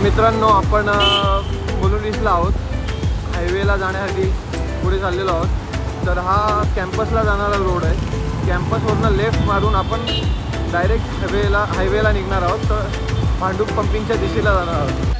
मित्रांनो, आपण मुलुंडीसला आहोत. हायवेला जाण्यासाठी पुढे चाललेलो आहोत. तर हा कॅम्पसला जाणारा रोड आहे. कॅम्पसवरनं लेफ्ट मारून आपण डायरेक्ट हायवेला निघणार आहोत. तर भांडूप पंपिंगच्या दिशेला जाणार आहोत.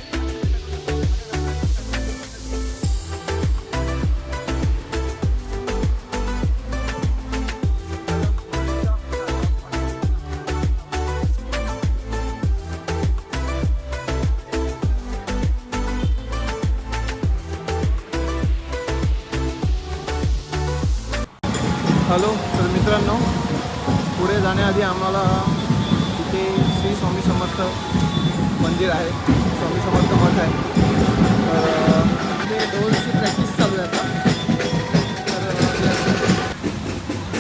हॅलो. तर मित्रांनो, पुढे जाण्याआधी आम्हाला इथे श्री स्वामी समर्थ मंदिर आहे, स्वामी समर्थ मठ आहे. तर इथे डोलची प्रॅक्टिस चालू आहे आता.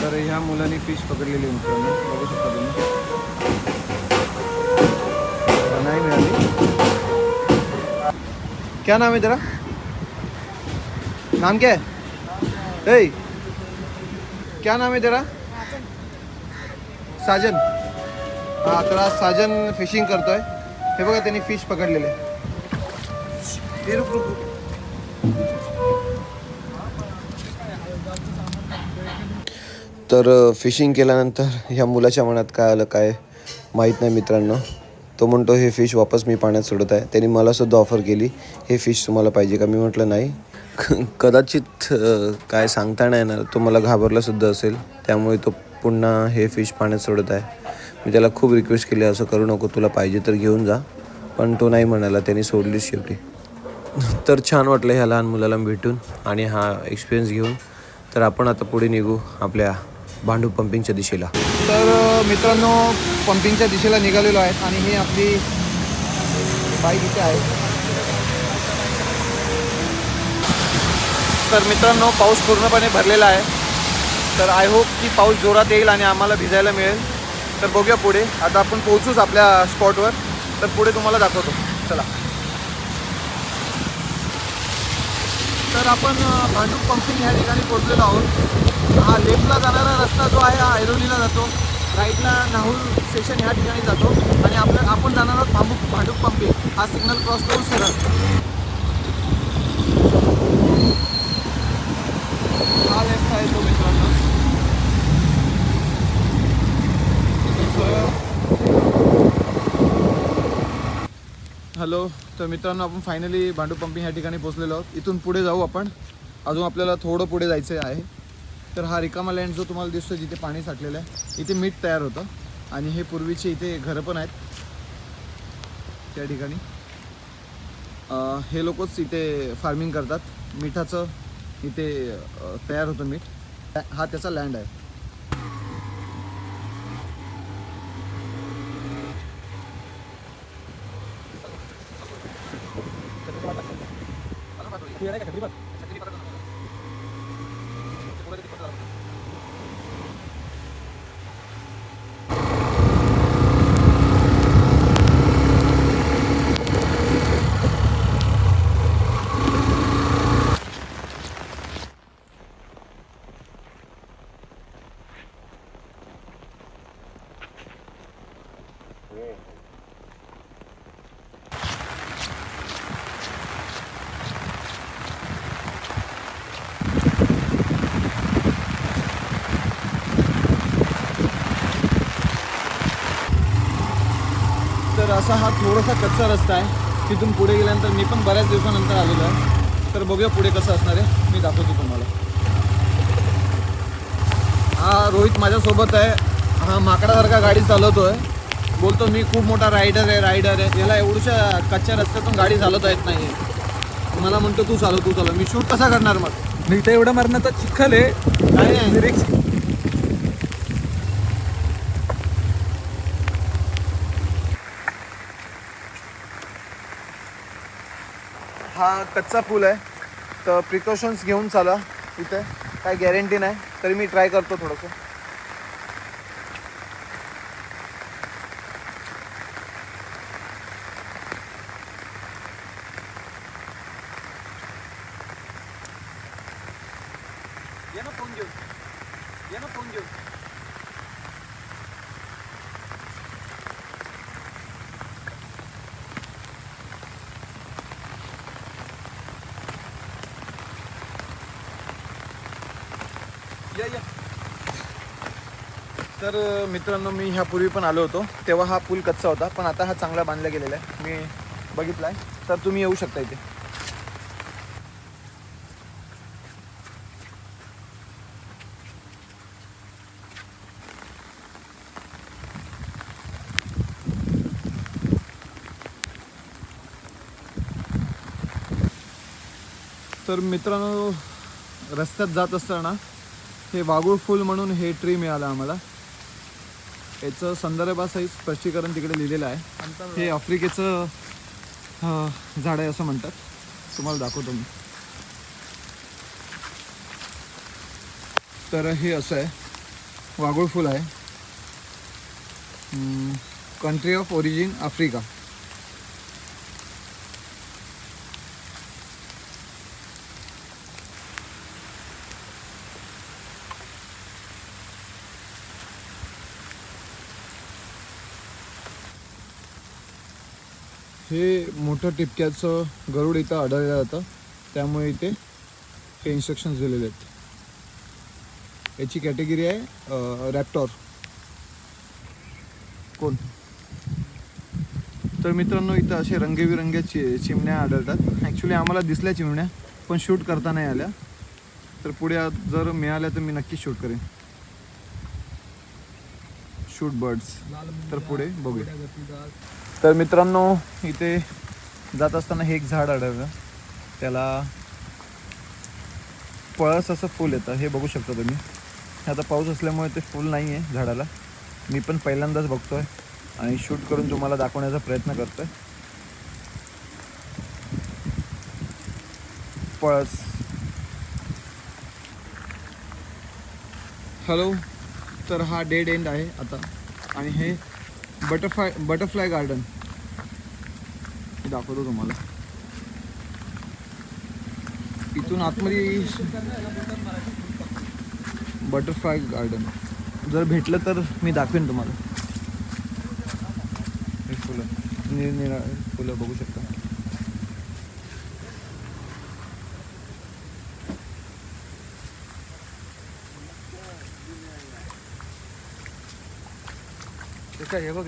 तर ह्या मुलांनी फिश पकडलेली मित्रांनो, बघू शकता तुम्ही. नाही मिळाली. क्या नाम है तेरा? नाम क्या है? ए, क्या नाम है तेरा? साजन. हा, तर आज साजन फिशिंग करतोय. हे बघा, त्यांनी फिश पकडलेले. तर फिशिंग केल्यानंतर ह्या मुलाच्या मनात काय आलं काय माहीत नाही मित्रांनो. तो म्हणतो हे फिश वापस मी पाण्यात सोडत आहे. त्यांनी मलासुद्धा ऑफर केली, हे फिश तुम्हाला पाहिजे का? मी म्हटलं नाही. कदाचित काय सांगता नाही येणार, तो मला घाबरलासुद्धा असेल, त्यामुळे तो पुन्हा हे फिश पाण्यात सोडत आहे. मी त्याला खूप रिक्वेस्ट केली, असं करू नको, तुला पाहिजे तर घेऊन जा. पण तो नाही म्हणाला, त्यांनी सोडलीच शेवटी. तर छान वाटलं ह्या लहान मुलाला भेटून आणि हा एक्सपिरियन्स घेऊन. तर आपण आता पुढे निघू आपल्या भांडूप पंपिंगच्या दिशेला. तर मित्रांनो, पंपिंगच्या दिशेला निघालेलो आहेत आणि ही आपली बाईक इथे आहे. तर मित्रांनो, पाऊस पूर्णपणे भरलेला आहे. तर आय होप की पाऊस जोरात येईल आणि आम्हाला भिजायला मिळेल. तर बघूया पुढे. आता आपण पोहोचूच आपल्या स्पॉटवर. तर पुढे तुम्हाला दाखवतो. चला. तर आपण भांडूप पंपिंग ह्या ठिकाणी पोहोचलेलो आहोत. हा लेफ्टला जाणारा रस्ता जो आहे हा ऐरोलीला जातो. राईटला नाहूर स्टेशन ह्या ठिकाणी जातो आणि आपण जाणार आहोत भांडूप पंपिंग. हा सिग्नल क्रॉस करून सरळ हा लेफ्ट आहे तो मित्रांनो. हॅलो. तर मित्रांनो, आपण फायनली भांडूप पंपिंग ह्या ठिकाणी पोहोचलेलो आहोत. इथून पुढे जाऊ आपण. अजून आपल्याला थोडं पुढे जायचं आहे. तर हा रिकामा लँड जो तुम्हाला दिसतो, जिथे पाणी साठलेलं आहे, इथे मीठ तयार होतं. आणि हे पूर्वीचे इथे घरं पण आहेत त्या ठिकाणी. हे लोकच इथे फार्मिंग करतात मिठाचं. इथे तयार होतं मीठ. हा त्याचा लँड आहे. तर असा हा थोडासा कच्चा रस्ता आहे. तिथून पुढे गेल्यानंतर मी पण बऱ्याच दिवसानंतर आलेलो आहे. तर बघूया पुढे कसं असणार आहे, मी दाखवतो तुम्हाला. हा रोहित माझ्यासोबत आहे. हा माकडासारखा गाडी चालवतो आहे. बोलतो मी खूप मोठा रायडर आहे. याला एवढ्या कच्च्या रस्त्यातून गाडी चालवता येत नाही. मला म्हणतो तू चालव. मी शूट कसा करणार मग? मी तर एवढं मरणाचा चिखल आहे. काय हा कच्चा पूल आहे. तर प्रिकॉशन्स घेऊन चाला. इथे काय गॅरंटी नाही, तरी मी ट्राय करतो थोडंसं. ये ना फोन घेऊन. तर मित्रांनो, मी ह्यापूर्वी पण आलो होतो, तेव्हा हा पूल कच्चा होता, पण आता हा चांगला बांधला गेलेला आहे. मी बघितला आहे, तर तुम्ही येऊ शकता इथे. तर मित्रांनो, रस्त्यात जात असताना हे वाघूळ फूल म्हणून हे ट्री मिळालं आम्हाला. याचं संदर्भासहित स्पष्टीकरण तिकडे लिहिलेलं आहे. हे आफ्रिकेचं झाड आहे असं म्हणतात. तुम्हाला दाखवतो मी. तर हे असं आहे, वाघूळ फूल आहे. Country of origin Africa. हे मोठं टिपक्याचं गरुड इथं आढळलं जातं, त्यामुळे इथे हे इन्स्ट्रक्शन्स दिलेले आहेत. याची कॅटेगरी आहे रॅप्टॉर. कोण? तर मित्रांनो, इथं असे रंगीबिरंगी चिमण्या आढळतात. ॲक्च्युली आम्हाला दिसल्या चिमण्या, पण शूट करता नाही आल्या. तर पुढे जर मिळाल्या तर मी नक्की शूट करेन. Shoot birds. तर पुढे बघूया. तर मित्रांनो, इथे जात असताना हे एक झाड आढळलं, त्याला पळस असं फूल येतं. हे बघू शकता तुम्ही. आता पाऊस असल्यामुळे ते फूल नाही आहे झाडाला. मी पण पहिल्यांदाच बघतोय आणि शूट करून तुम्हाला दाखवण्याचा प्रयत्न करतोय. पळस. हॅलो. तर हा डेड एंड आहे आता, आणि हे बटरफ्लाय गार्डन दाखवतो तुम्हाला. इथून आतमध्ये बटरफ्लाय गार्डन जर भेटलं तर मी दाखवेन तुम्हाला. हे फुलं, निरनिराळे फुलं बघू शकता. हे बघ,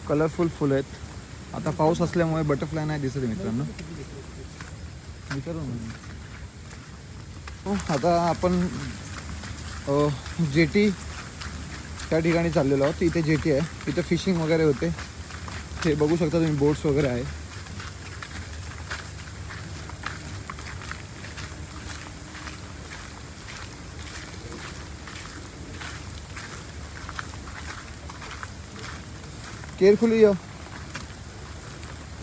कलरफुल फुलं आहेत. आता पाऊस असल्यामुळे बटरफ्लाय नाही दिसत मित्रांनो. आता आपण जेटी त्या ठिकाणी चाललेलो आहोत. इथे जेटी आहे, इथे फिशिंग वगैरे होते. हे बघू शकता तुम्ही, बोट्स वगैरे आहे. केअरफुली या.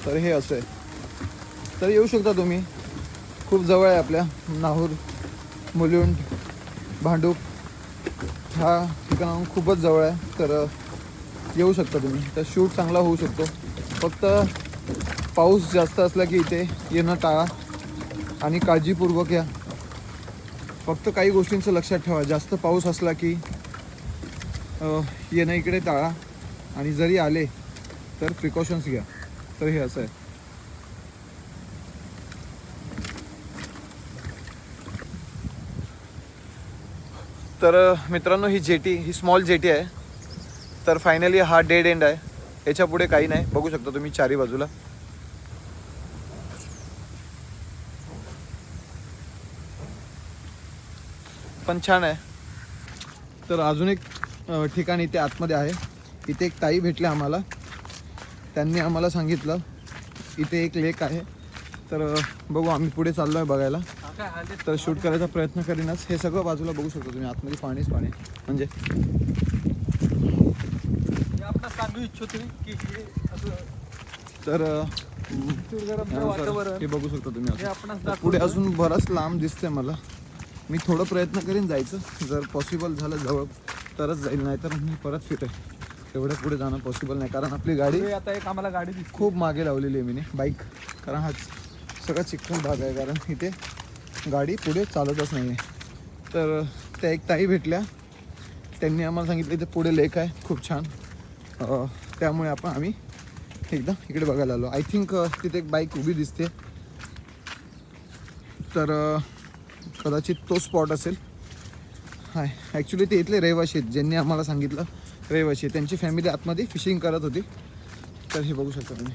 तर हे असं आहे. तर येऊ शकता तुम्ही. खूप जवळ आहे आपल्या नाहूर, मुलुंड, भांडूप ह्या ठिकाणाहून खूपच जवळ आहे. तर येऊ शकता तुम्ही. तर शूट चांगला होऊ शकतो. फक्त पाऊस जास्त असला की इथे येणं टाळा आणि काळजीपूर्वक या. फक्त काही गोष्टींचं लक्षात ठेवा. जास्त पाऊस असला की येणं इकडे टाळा, आणि जरी आले तर प्रिकॉशन्स घ्या. तर हे असं आहे. तर मित्रांनो, ही जेटी, ही स्मॉल जेटी आहे. तर फायनली हा डेड एंड आहे. याच्या पुढे काही नाही. बघू शकता तुम्ही चारी बाजूला. पण छान आहे. तर अजून एक ठिकाण इथे आतमध्ये आहे. इथे एक ताई भेटले आम्हाला. त्यांनी आम्हाला सांगितलं इथे एक लेक आहे. तर बघू, आम्ही पुढे चाललो आहे बघायला. तर शूट करायचा प्रयत्न करीनच. हे सगळं बाजूला बघू शकतो तुम्ही. आतमध्ये पाणीच पाणी. म्हणजे सांगू इच्छितो की तर हे बघू शकता तुम्ही. पुढे अजून बराच लांब दिसतंय मला. मी थोडं प्रयत्न करीन जायचं. जर पॉसिबल झालं जवळ तरच जाईल, नाही तर मी परत फिरेल. एवढं पुढे जाणं पॉसिबल नाही, कारण आपली गाडी आता एक आम्हाला गाडी खूप मागे लावलेली आहे मी बाईक. कारण हा सगळा चिखल भाग आहे, कारण इथे गाडी पुढे चालतच नाही आहे. तर त्या एक ताई भेटल्या. त्यांनी आम्हाला सांगितलं इथे पुढे लेक आहे खूप छान. त्यामुळे आम्ही एकदा इकडे बघायला आलो. आय थिंक तिथे एक बाईक उभी दिसते. तर कदाचित तो स्पॉट असेल. हाय, ॲक्च्युली ते इथले रहिवाशी आहेत, ज्यांनी आम्हाला सांगितलं रहिवाशी आहे. त्यांची फॅमिली आतमध्ये फिशिंग करत होती. तर हे बघू शकता तुम्ही.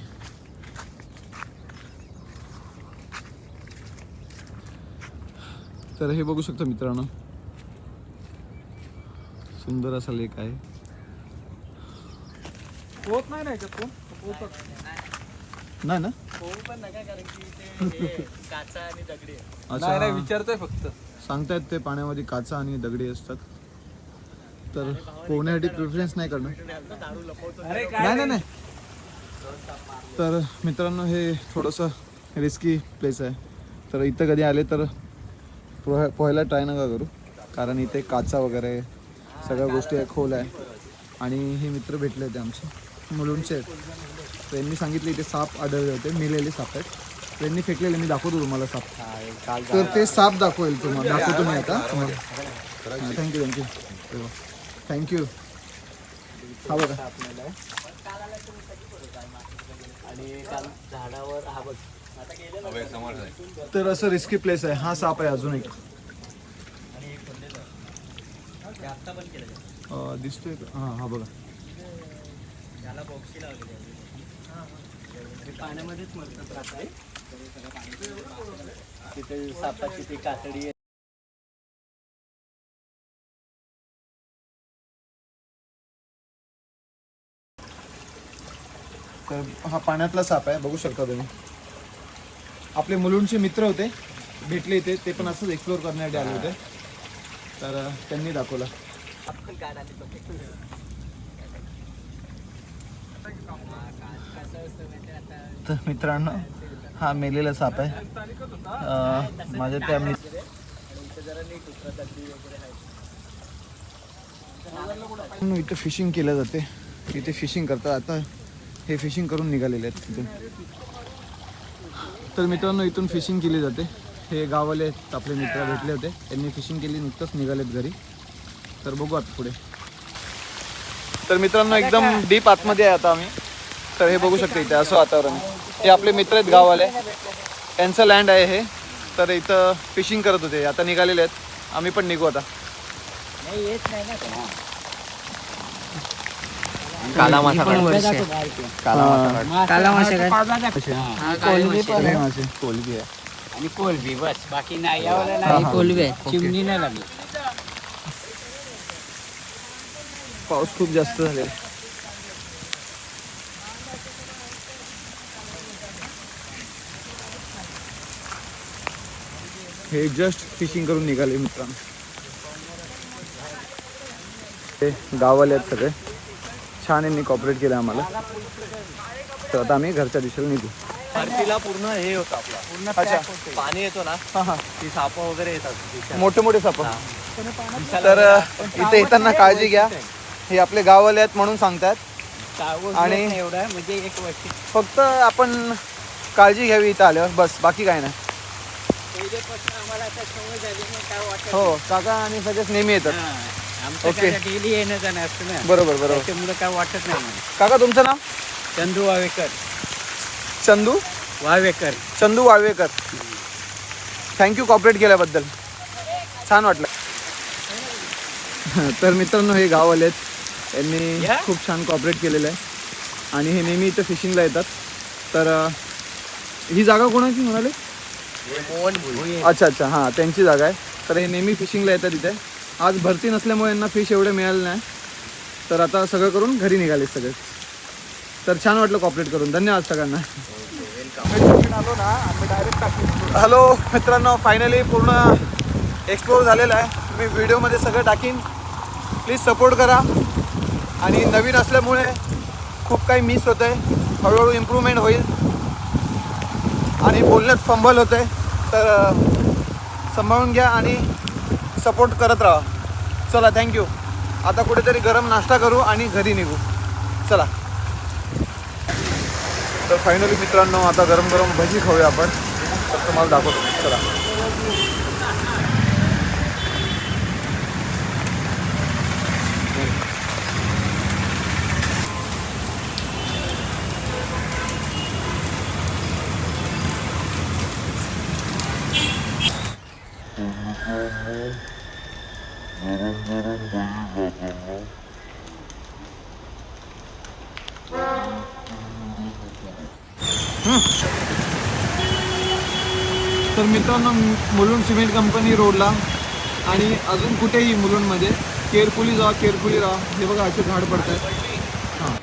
तर हे बघू शकता मित्रांनो, सुंदर असा लेक आहे. पोहत नाही ना याच्यात कोण? पोहतात. नाही ना? नाही नाही, विचारतोय फक्त. सांगतायत ते पाण्यामध्ये काचा आणि दगडी असतात. तर पोहण्यासाठी प्रिफरन्स नाही करणार. अरे नाही नाही नाही. तर मित्रांनो, हे थोडंसं रिस्की प्लेस आहे. तर इथं कधी आले तर पोहायला ट्राय नका करू, कारण इथे काचा वगैरे सगळ्या गोष्टी आहे, खोल आहे. आणि हे मित्र भेटले होते आमचे, मुलुंडचे आहेत. त्यांनी सांगितले इथे साप आढळले होते, मेलेले साप आहेत. त्यांनी फेकलेले, मी दाखवतो तुम्हाला साप. तर ते साप दाखवेल तुम्हाला, दाखवतो मी आता. Thank you thank you. हा बघा. तर असं रिस्की प्लेस आहे. हा साप आहे अजून एक दिसतोय. हा बघा. पाण्यामध्येच मरतात. तिथे सापाची ती कातडी. तर हा पाण्यातला साप आहे, बघू शकता तुम्ही. आपले मुलुंडचे मित्र होते, भेटले इथे. ते पण असंच एक्सप्लोर करण्यासाठी आले होते. तर त्यांनी दाखवला. तर मित्रांनो, हा मेलेला साप आहे. माझ्या त्या इथं फिशिंग केलं जाते. इथे फिशिंग करतात. आता हे फिशिंग करून निघालेले आहेत तिथून. तर मित्रांनो, इथून फिशिंग केली जाते. हे गाववाले आहेत, आपले मित्र भेटले होते, त्यांनी फिशिंग केली, नुकतंच निघालेत घरी. तर बघू आता पुढे. तर मित्रांनो, एकदम डीप आतमध्ये आहे आता आम्ही. तर हे बघू शकता इथे असं वातावरण आहे. हे आपले मित्र आहेत गाववाले, त्यांचं लँड आहे हे. तर इथं फिशिंग करत होते, आता निघालेले आहेत. आम्ही पण निघू आता. काला मासा कोलबी आहे आणि कोलबी, बस. बाकी नाही. यावं नाही. कोलबी आहे, चिमणी नाही लागली. पाऊस खूप जास्त झालेला. हे जस्ट फिशिंग करून निघाले मित्रांनो. हे गाववाले आहेत सगळे, छान यांनी कॉपरेट केलं आम्हाला. तर आता आम्ही घरच्या दिशेला निघू. परतीला पूर्ण हे होतं आपला, पूर्ण अच्छा. पाणी येतो ना, हां हां, ती साप वगैरे येतात. मोठे मोठे साप. तर इथे येताना काळजी घ्या. हे आपले गाववाले आहेत म्हणून सांगतात. आणि एवढं आहे, म्हणजे एक वर्षी फक्त आपण काळजी घ्यावी इथं आल्यावर, बस. बाकी काय नाही. पहिलेपासून आम्हाला आता सवय झाली, मग काय वाटत. हो, काका आणि सगळेच नेहमी येतात. आमचं ओके. काय डेली येणं जाणं असतं ना, बरोबर बरोबर. त्याच्यामुळे काय वाटत नाही मला. काका तुमचं नाव? चंदू वावेकर. चंदू वावेकर. चंदू वाळवेकर. थँक्यू कॉपरेट केल्याबद्दल, छान वाटलं. तर मित्रांनो, हे गाववाले आहेत, यांनी खूप छान कॉपरेट केलेलं आहे. आणि हे नेहमी इथं फिशिंगला येतात. तर ही जागा कोणाची म्हणाले? अच्छा अच्छा, हां, त्यांची जागा आहे. तर हे नेहमी फिशिंगला येतात इथे. आज भरती नसल्यामुळे यांना फिश एवढे मिळाले नाही. तर आता सगळं करून घरी निघाले सगळे. तर छान वाटलं कॉपरेट करून. धन्यवाद सगळ्यांना. हॅलो मित्रांनो, फायनली पूर्ण एक्सप्लोर झालेलं आहे. मी व्हिडिओमध्ये सगळं टाकीन, प्लीज सपोर्ट करा. आणि नवीन असल्यामुळे खूप काही मिस होतं आहे, हळूहळू इम्प्रूव्हमेंट होईल. आणि बोलण्यात फंबल होतं आहे, तर सांभाळून घ्या आणि सपोर्ट करत राहा. चला, थँक्यू. आता कुठेतरी गरम नाश्ता करू आणि घरी निघू. चला. तर फायनली मित्रांनो, आता गरम गरम भजी खाऊया आपण. तर तुम्हाला दाखवतो. चला. तर मित्रांनो, मुलुंड सिमेंट कंपनी रोडला आणि अजून कुठेही मुलुंडमध्ये केअरफुली जा, केअरफुली राहा. हे बघा असे झाड पडत आहेत. हां,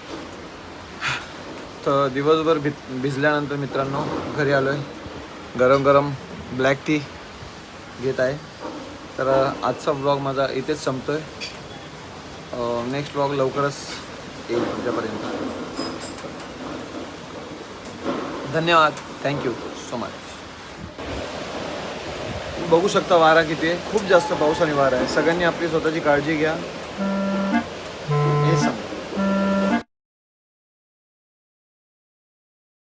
तर दिवसभर भिजल्यानंतर मित्रांनो घरी आलो आहे. गरम गरम ब्लॅक टी घेत आहे. तर आजचा ब्लॉग माझा इथेच संपतो आहे. नेक्स्ट ब्लॉग लवकरच येईल तुमच्यापर्यंत. धन्यवाद. Thank you so much. बघू शकता वारा किती आहे. खूप जास्त पाऊस आणि वारा आहे. सगळ्यांनी आपली स्वतःची काळजी घ्या.